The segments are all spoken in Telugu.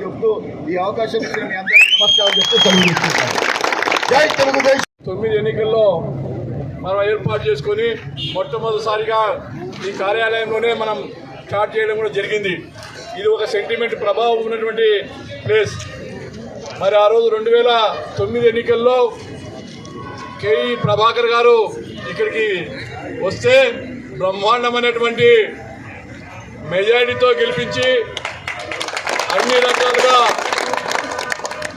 చెప్తూ ఈ అవకాశం ఇచ్చిన మీ అందరికీ నమస్కారం చెప్తూ సెలవు తీసుకుంటాను. జై తెలుగుదేశం. 9 ఎన్నికల్లో మనం ఏర్పాటు చేసుకొని మొట్టమొదటిసారిగా ఈ కార్యాలయంలోనే మనం స్టార్ట్ చేయడం కూడా జరిగింది. ఇది ఒక సెంటిమెంట్ ప్రభావం ఉన్నటువంటి ప్లేస్. మరి ఆ రోజు 2009 ఎన్నికల్లో కేఈ ప్రభాకర్ గారు ఇక్కడికి వస్తే బ్రహ్మాండమైనటువంటి మెజారిటీతో గెలిపించి అన్ని రకాలుగా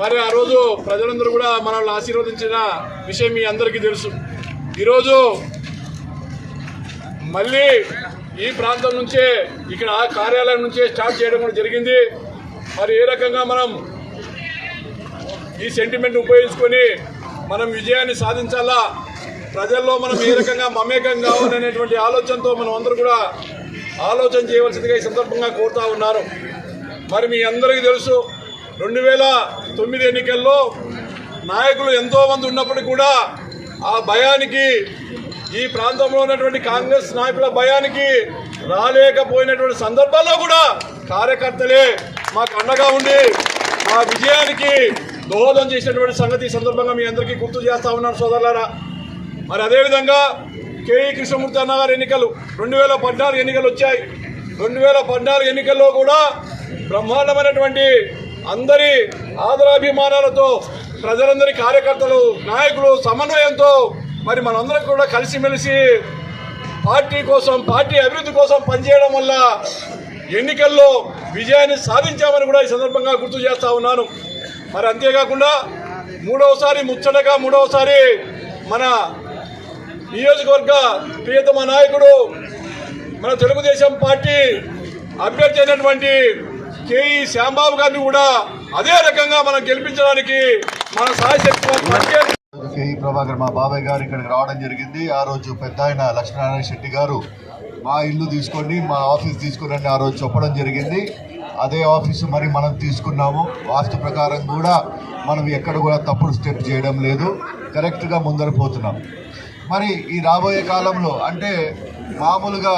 మరి ఆ రోజు ప్రజలందరూ కూడా మనల్ని ఆశీర్వదించిన విషయం మీ అందరికీ తెలుసు. ఈరోజు మళ్ళీ ఈ ప్రాంతం నుంచే ఇక్కడ ఆ కార్యాలయం నుంచే స్టార్ట్ చేయడం కూడా జరిగింది. మరి ఏ రకంగా మనం ఈ సెంటిమెంట్ ఉపయోగించుకొని మనం విజయాన్ని సాధించాలా, ప్రజల్లో మనం ఏ రకంగా మమేకం కావాలనేటువంటి ఆలోచనతో మనం అందరూ కూడా ఆలోచన చేయవలసిందిగా ఈ సందర్భంగా కోరుతా ఉన్నారు. మరి మీ అందరికీ తెలుసు 2009 ఎన్నికల్లో నాయకులు ఎంతోమంది ఉన్నప్పటికీ కూడా ఆ భయానికి, ఈ ప్రాంతంలో ఉన్నటువంటి కాంగ్రెస్ నాయకుల భయానికి రాలేకపోయినటువంటి సందర్భాల్లో కూడా కార్యకర్తలే మాకు అండగా ఉండి మా విజయానికి దోహదం చేసినటువంటి సంగతి సందర్భంగా మీ అందరికీ గుర్తు చేస్తా ఉన్నాను సోదరులారా. మరి అదేవిధంగా కేఈ కృష్ణమూర్తి అన్న గారి ఎన్నికలు 2014 ఎన్నికలు వచ్చాయి. 2014 ఎన్నికల్లో కూడా బ్రహ్మాండమైనటువంటి అందరి ఆదరాభిమానాలతో ప్రజలందరి కార్యకర్తలు నాయకులు సమన్వయంతో మరి మనందరం కూడా కలిసిమెలిసి పార్టీ కోసం, పార్టీ అభివృద్ధి కోసం పనిచేయడం వల్ల ఎన్నికల్లో విజయాన్ని సాధించామని కూడా ఈ సందర్భంగా గుర్తు చేస్తా ఉన్నాను. మరి అంతేకాకుండా మూడవసారి మన నియోజకవర్గ ప్రియతమ నాయకుడు, మన తెలుగుదేశం పార్టీ అభ్యర్థి అయినటువంటి కేఈ శ్యాంబాబు గారిని కూడా అదే రకంగా మనం గెలిపించడానికి మన సాయశక్తి కేఈ ప్రభాకర్ మా బాబాయ్ గారు ఇక్కడికి రావడం జరిగింది. ఆ రోజు పెద్ద ఆయన లక్ష్మీనారాయణ శెట్టి గారు మా ఇల్లు తీసుకోండి, మా ఆఫీస్ తీసుకోండి ఆ రోజు చెప్పడం జరిగింది. అదే ఆఫీసు మరి మనం తీసుకున్నాము. వాస్తు ప్రకారం కూడా మనం ఎక్కడ కూడా తప్పుడు స్టెప్ చేయడం లేదు, కరెక్ట్గా ముందర పోతున్నాం. మరి ఈ రాబోయే కాలంలో అంటే మామూలుగా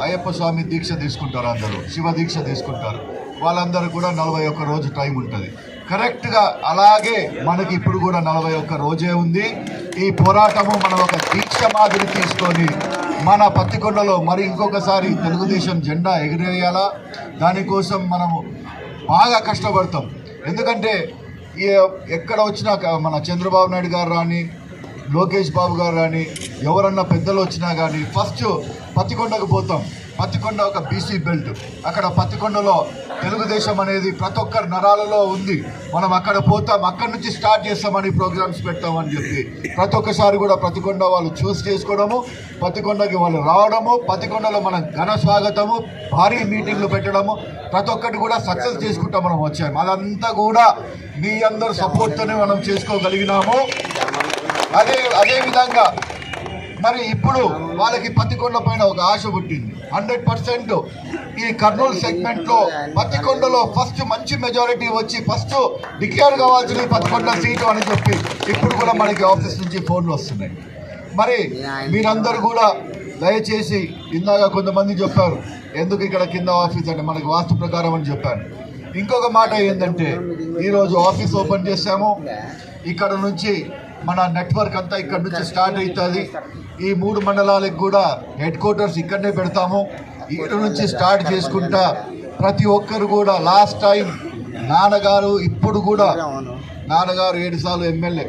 అయ్యప్ప స్వామి దీక్ష తీసుకుంటారు, అందరూ శివ దీక్ష తీసుకుంటారు, వాళ్ళందరూ కూడా 41 రోజు టైం ఉంటుంది. కరెక్ట్గా అలాగే మనకి ఇప్పుడు కూడా 41 రోజే ఉంది. ఈ పోరాటము మనం ఒక దీక్ష మాదిరి తీసుకొని మన పత్తికొండలో మరి ఇంకొకసారి తెలుగుదేశం జెండా ఎగిరేయాలా, దానికోసం మనము బాగా కష్టపడతాం. ఎందుకంటే ఎక్కడ వచ్చినా మన చంద్రబాబు నాయుడు గారు రాని, లోకేష్ బాబు గారు రాని, ఎవరన్నా పెద్దలు వచ్చినా కానీ ఫస్ట్ పత్తికొండకు పోతాం. పత్తికొండ ఒక బీసీ బెల్ట్, అక్కడ పత్తికొండలో తెలుగుదేశం అనేది ప్రతి ఒక్కరి నరాలలో ఉంది. మనం అక్కడ పోతాం, అక్కడి నుంచి స్టార్ట్ చేస్తామని ప్రోగ్రామ్స్ పెడతామని చెప్పి ప్రతి ఒక్కసారి కూడా పత్తికొండ వాళ్ళు చూస్ చేసుకోవడము, పత్తికొండకి వాళ్ళు రావడము, పత్తికొండలో మనం ఘన స్వాగతము, భారీ మీటింగ్లు పెట్టడము, ప్రతి ఒక్కటి కూడా సక్సెస్ చేసుకుంటాం మనం వచ్చాము. అదంతా కూడా మీ అందరు సపోర్ట్తోనే మనం చేసుకోగలిగినాము. అదేవిధంగా మరి ఇప్పుడు వాళ్ళకి పత్తికొండ పైన ఒక ఆశ పుట్టింది. 100% ఈ కర్నూలు సెగ్మెంట్లో పత్తికొండలో ఫస్ట్ మంచి మెజారిటీ వచ్చి ఫస్ట్ డిక్లేర్ కావాల్సింది పత్తికొండ సీటు అని చెప్పి ఇప్పుడు కూడా మనకి ఆఫీస్ నుంచి ఫోన్లు వస్తున్నాయి. మరి మీరందరూ కూడా దయచేసి, ఇందాక కొంతమంది చెప్పారు ఎందుకు ఇక్కడ కింద ఆఫీస్ అంటే మనకి వాస్తు ప్రకారం అని చెప్పాను. ఇంకొక మాట ఏంటంటే ఈరోజు ఆఫీస్ ఓపెన్ చేశాము, ఇక్కడ నుంచి మన నెట్వర్క్ అంతా ఇక్కడ నుంచి స్టార్ట్ అవుతుంది. ఈ 3 మండలాలకు కూడా హెడ్ క్వార్టర్స్ ఇక్కడనే పెడతాము. ఇక్కడ నుంచి స్టార్ట్ చేసుకుంటా ప్రతి ఒక్కరు కూడా లాస్ట్ టైం నాన్నగారు, ఇప్పుడు కూడా నాన్నగారు 7 సార్లు ఎమ్మెల్యే,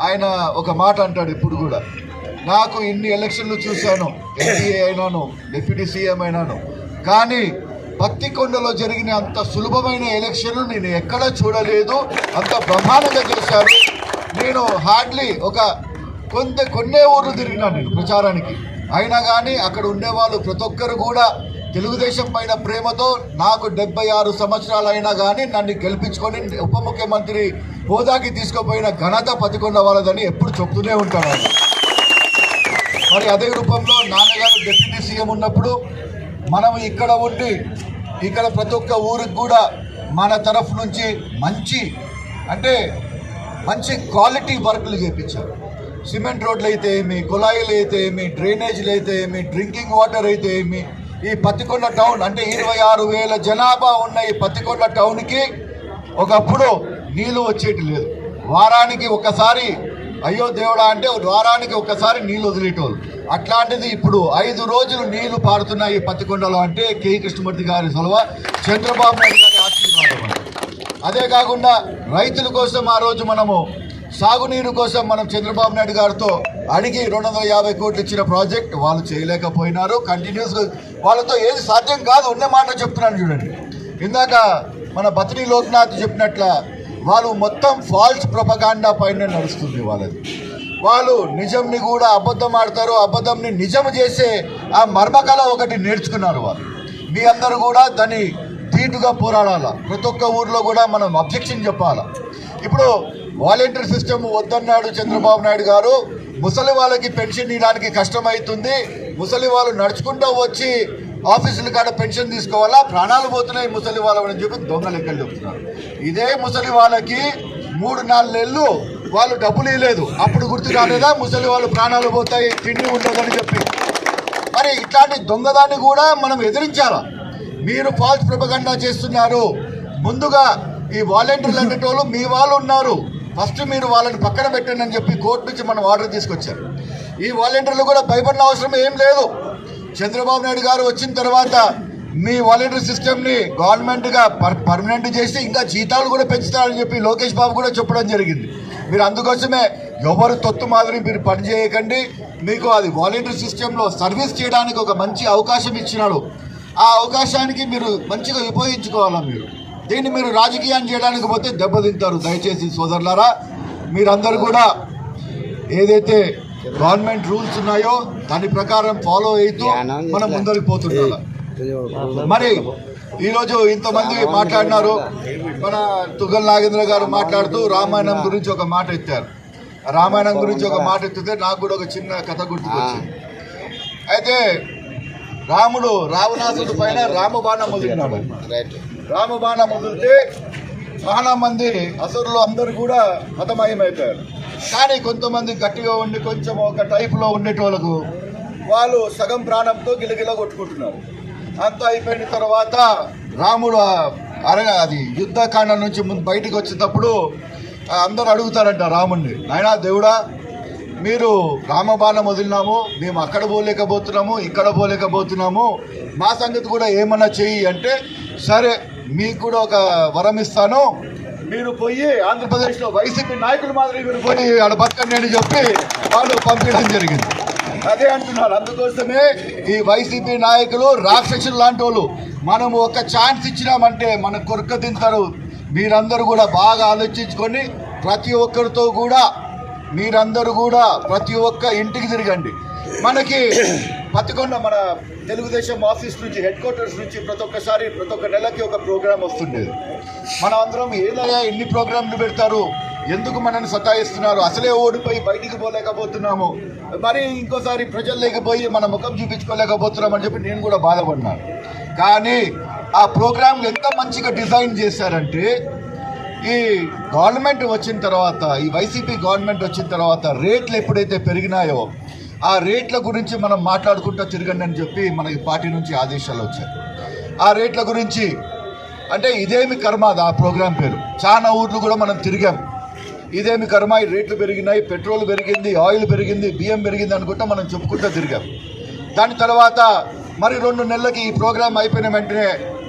ఆయన ఒక మాట అంటాడు ఇప్పుడు కూడా, నాకు ఇన్ని ఎలక్షన్లు చూశాను, ఎన్డీఏ అయినాను, డిప్యూటీ సీఎం అయినాను, కానీ పత్తికొండలో జరిగిన అంత సులభమైన ఎలక్షన్లు నేను ఎక్కడా చూడలేదు, అంత బ్రహ్మాండంగా చేశారు. నేను హార్డ్లీ ఒక కొన్నే ఊర్లు తిరిగినాను నేను ప్రచారానికి, అయినా కానీ అక్కడ ఉండేవాళ్ళు ప్రతి ఒక్కరు కూడా తెలుగుదేశం పైన ప్రేమతో నాకు 76 సంవత్సరాలు అయినా కానీ నన్ను గెలిపించుకొని ఉప ముఖ్యమంత్రి హోదాకి తీసుకుపోయిన ఘనత పత్తికొండ వాళ్ళదని ఎప్పుడు చెప్తూనే ఉంటాను. మరి అదే రూపంలో నాన్నగారు డిప్యూటీ సీఎం ఉన్నప్పుడు మనం ఇక్కడ ఉండి ఇక్కడ ప్రతి ఒక్క ఊరికి కూడా మన తరఫు నుంచి మంచి క్వాలిటీ వర్క్లు చేయించారు. సిమెంట్ రోడ్లు అయితే ఏమి, కుళాయిలు అయితే ఏమి, డ్రైనేజీలు అయితే ఏమి, డ్రింకింగ్ వాటర్ అయితే ఏమి, ఈ పత్తికొండ టౌన్ అంటే 26,000 జనాభా ఉన్న ఈ పత్తికొండ టౌన్కి ఒకప్పుడు నీళ్లు వచ్చేటి లేదు, వారానికి ఒకసారి అయ్యో దేవుడా అంటే వారానికి ఒకసారి నీళ్లు వదిలేటోళ్ళు. అట్లాంటిది ఇప్పుడు 5 రోజులు నీళ్లు పారుతున్నాయి పత్తికొండలో అంటే కేఈ కృష్ణమూర్తి గారి సొలవ, చంద్రబాబు నాయుడు గారి ఆశీర్వాదం. అదే కాకుండా రైతుల కోసం ఆ రోజు మనము సాగునీరు కోసం మనం చంద్రబాబు నాయుడు గారితో అడిగి 250 కోట్లు ఇచ్చిన ప్రాజెక్ట్ వాళ్ళు చేయలేకపోయినారు. కంటిన్యూస్గా వాళ్ళతో ఏది సాధ్యం కాదు, ఉన్న మాట చెప్తున్నాను చూడండి. ఇందాక మన బత్రి లోక్నాథ్ చెప్పినట్ల వాళ్ళు మొత్తం ఫాల్స్ ప్రొపగాండా పైన నడుస్తుంది వాళ్ళది. వాళ్ళు నిజంని కూడా అబద్ధం ఆడతారు, అబద్ధంని నిజం చేసే ఆ మర్మకళ ఒకటి నేర్చుకున్నారు వాళ్ళు. మీ అందరూ కూడా దాన్ని ధీటుగా పోరాడాలా, ప్రతి ఒక్క ఊర్లో కూడా మనం అబ్జెక్షన్ చెప్పాలా. ఇప్పుడు వాలంటీర్ సిస్టమ్ వద్దన్నాడు చంద్రబాబు నాయుడు గారు, ముసలి వాళ్ళకి పెన్షన్ ఇవ్వడానికి కష్టమవుతుంది, ముసలి వాళ్ళు నడుచుకుంటూ వచ్చి ఆఫీసుల కాడ పెన్షన్ తీసుకోవాలా, ప్రాణాలు పోతున్నాయి ముసలి వాళ్ళని చెప్పి దొంగ లెక్కలు చెప్తున్నారు. ఇదే ముసలి వాళ్ళకి 3-4 నెలలు వాళ్ళు డబ్బులు ఇవ్వలేదు, అప్పుడు గుర్తు రాలేదా ముసలి వాళ్ళు ప్రాణాలు పోతాయి తిండి ఉండదని చెప్పి. మరి ఇట్లాంటి దొంగదాన్ని కూడా మనం ఎదిరించాలా. మీరు ఫాల్స్ ప్రొపగండా చేస్తున్నారు. ముందుగా ఈ వాలంటీర్లు అనేటోళ్ళు మీ వాళ్ళు ఉన్నారు, ఫస్ట్ మీరు వాళ్ళని పక్కన పెట్టండి అని చెప్పి కోర్టు నుంచి మనం ఆర్డర్ తీసుకొచ్చారు. ఈ వాలంటీర్లు కూడా భయపడిన అవసరం ఏం లేదు. చంద్రబాబు నాయుడు గారు వచ్చిన తర్వాత మీ వాలంటీర్ సిస్టమ్ని గవర్నమెంట్గా పర్మనెంట్ చేసి ఇంకా జీతాలు కూడా పెంచుతారని చెప్పి లోకేష్ బాబు కూడా చెప్పడం జరిగింది. మీరు అందుకోసమే ఎవరు తొత్తు మాదిరి మీరు పనిచేయకండి, మీకు అది వాలంటీర్ సిస్టంలో సర్వీస్ చేయడానికి ఒక మంచి అవకాశం ఇచ్చినాడు. ఆ అవకాశానికి మీరు మంచిగా ఉపయోగించుకోవాలా. దీన్ని మీరు రాజకీయాన్ని చేయడానికి పోతే దెబ్బతింటారు. దయచేసి సోదరులారా, మీరందరూ కూడా ఏదైతే గవర్నమెంట్ రూల్స్ ఉన్నాయో దాని ప్రకారం ఫాలో అవుతూ మనం ముందరికి పోతున్నాం. మరి ఈరోజు ఇంతమంది మాట్లాడినారు. మన తుగ్గల నాగేంద్ర గారు మాట్లాడుతూ రామాయణం గురించి ఒక మాట ఎత్తారు. రామాయణం గురించి ఒక మాట ఎత్తితే నాకు కూడా ఒక చిన్న కథ గుర్తుకొచ్చింది. అయితే రాముడు రావణాసుడి పైన రామబాణం వదిలినాడు. రామబాణం వదిలితే చాలా మంది అసురులు అందరూ కూడా హతమయమైపోయారు. కానీ కొంతమంది గట్టిగా ఉండి కొంచెం ఒక టైపులో ఉండేటోళ్ళకు వాళ్ళు సగం ప్రాణంతో గిలగిల కొట్టుకుంటున్నారు. అంతా అయిపోయిన తర్వాత రాముడు అది యుద్ధకాండం నుంచి ముందు బయటకు వచ్చేటప్పుడు అందరూ అడుగుతారంట రాముడిని, నాయనా దేవుడా మీరు రామబాణం వదిలినాము, మేము అక్కడ పోలేకపోతున్నాము, ఇక్కడ పోలేకపోతున్నాము, మా సంగతి కూడా ఏమన్నా చెయ్యి అంటే, సరే మీకు కూడా ఒక వరం ఇస్తాను, మీరు పోయి ఆంధ్రప్రదేశ్లో వైసీపీ నాయకుల మాదిరి మీరు పోయి ఆడ బతకండి అని చెప్పి వాళ్ళు పంపించడం జరిగింది. అదే అంటున్నారు. అందుకోసమే ఈ వైసీపీ నాయకులు రాక్షసులు లాంటి వాళ్ళు. మనం ఒక ఛాన్స్ ఇచ్చినామంటే మన కొరక తింటారు. మీరందరూ కూడా బాగా ఆలోచించుకొని ప్రతి ఒక్కరితో కూడా మీరందరూ కూడా ప్రతి ఒక్క ఇంటికి తిరగండి. మనకి పత్తికొండ మన తెలుగుదేశం ఆఫీస్ నుంచి హెడ్ క్వార్టర్స్ నుంచి ప్రతి ఒక్క నెలకి ఒక ప్రోగ్రాం వస్తుండేది. మనం అందరం ఏదైనా ఎన్ని ప్రోగ్రాంలు పెడతారు, ఎందుకు మనల్ని సతాయిస్తున్నారు, అసలే ఓడిపోయి బయటికి పోలేకపోతున్నాము, మరి ఇంకోసారి ప్రజలు లేకపోయి మన ముఖం చూపించుకోలేకపోతున్నామని చెప్పి నేను కూడా బాధపడినాను. కానీ ఆ ప్రోగ్రాంలు ఎంత మంచిగా డిజైన్ చేశారంటే, ఈ గవర్నమెంట్ వచ్చిన తర్వాత, ఈ వైసీపీ గవర్నమెంట్ వచ్చిన తర్వాత రేట్లు ఎప్పుడైతే పెరిగినాయో ఆ రేట్ల గురించి మనం మాట్లాడుకుంటూ తిరగండి అని చెప్పి మనకి పార్టీ నుంచి ఆదేశాలు వచ్చాయి. ఆ రేట్ల గురించి అంటే ఇదేమి కర్మ, ఆ ప్రోగ్రాం పేరు. చాలా ఊర్లు కూడా మనం తిరిగాం. ఇదేమి కర్మ, ఈ రేట్లు పెరిగినాయి, పెట్రోల్ పెరిగింది, ఆయిల్ పెరిగింది, బియ్యం పెరిగింది అనుకుంటా మనం చెప్పుకుంటూ తిరిగాం. దాని తర్వాత మరి 2 నెలలకి ఈ ప్రోగ్రాం అయిపోయిన వెంటనే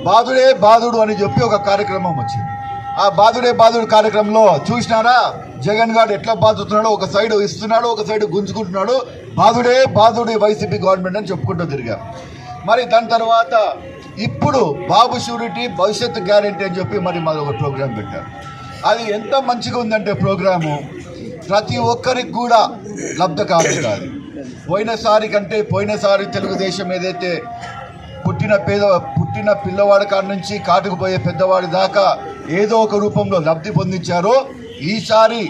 బాధుడే బాధుడు అని చెప్పి ఒక కార్యక్రమం వచ్చింది. ఆ బాధుడే బాధుడు కార్యక్రమంలో చూసినారా జగన్ గారు ఎట్లా బాధుతున్నాడో, ఒక సైడ్ ఇస్తున్నాడు, ఒక సైడ్ గుంజుకుంటున్నాడు. బాధుడే బాధుడే వైసీపీ గవర్నమెంట్ అని చెప్పుకుంటూ తిరిగాం. మరి దాని తర్వాత ఇప్పుడు బాబు షూరిటీ భవిష్యత్తు గ్యారెంటీ అని చెప్పి మరి ఒక ప్రోగ్రాం పెట్టారు. అది ఎంత మంచిగా ఉందంటే ప్రోగ్రాము ప్రతి ఒక్కరికి కూడా లబ్ధకారం కాదు. పోయినసారి తెలుగుదేశం ఏదైతే పుట్టిన పిల్లవాడి కాడి నుంచి కాటుకుపోయే పెద్దవాడి దాకా ఏదో ఒక రూపంలో లబ్ధి పొందించారో, ఈసారి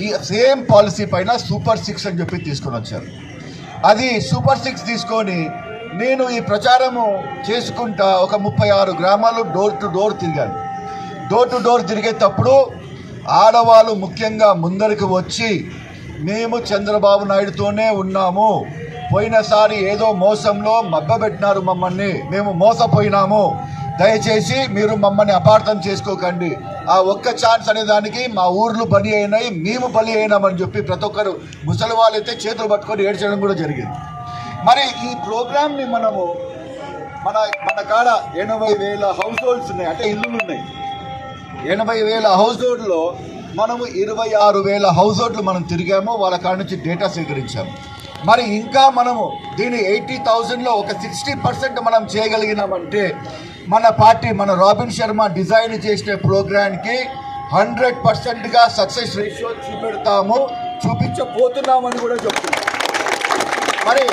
ఈ సేమ్ పాలసీ పైన సూపర్ 6 అని చెప్పి తీసుకొని వచ్చారు. అది సూపర్ 6 తీసుకొని నేను ఈ ప్రచారము చేసుకుంటా ఒక 36 గ్రామాలు డోర్ టు డోర్ తిరిగాను. డోర్ టు డోర్ తిరిగేటప్పుడు ఆడవాళ్ళు ముఖ్యంగా ముందరికి వచ్చి మేము చంద్రబాబు నాయుడుతోనే ఉన్నాము, పోయినసారి ఏదో మోసంలో మభ్యపెట్టినారు మమ్మల్ని, మేము మోసపోయినాము, దయచేసి మీరు మమ్మల్ని అపార్థం చేసుకోకండి, ఆ ఒక్క ఛాన్స్ అనే దానికి మా ఊర్లు బలి అయినాయి, మేము బలి అయినామని చెప్పి ప్రతి ఒక్కరు ముసలి వాళ్ళైతే చేతులు పట్టుకొని ఏడ్చడం కూడా జరిగింది. మరి ఈ ప్రోగ్రామ్ని మనము మన కాడ 80,000 హౌస్ హోల్డ్స్ ఉన్నాయి, అంటే ఇల్లులు ఉన్నాయి. 80,000 హౌస్ హోల్డ్లో మనము 26,000 హౌస్ హోల్డ్లు మనం తిరిగాము, వాళ్ళ కాడ నుంచి డేటా సేకరించాము. మరి ఇంకా మనము దీని 80,000లో ఒక 60% మనం చేయగలిగినామంటే మన పార్టీ, మన రాబిన్ శర్మ డిజైన్ చేసిన ప్రోగ్రామ్కి 100%గా సక్సెస్ రేషియో చూపెడతాము, చూపించబోతున్నామని కూడా చెప్తున్నాం. మరి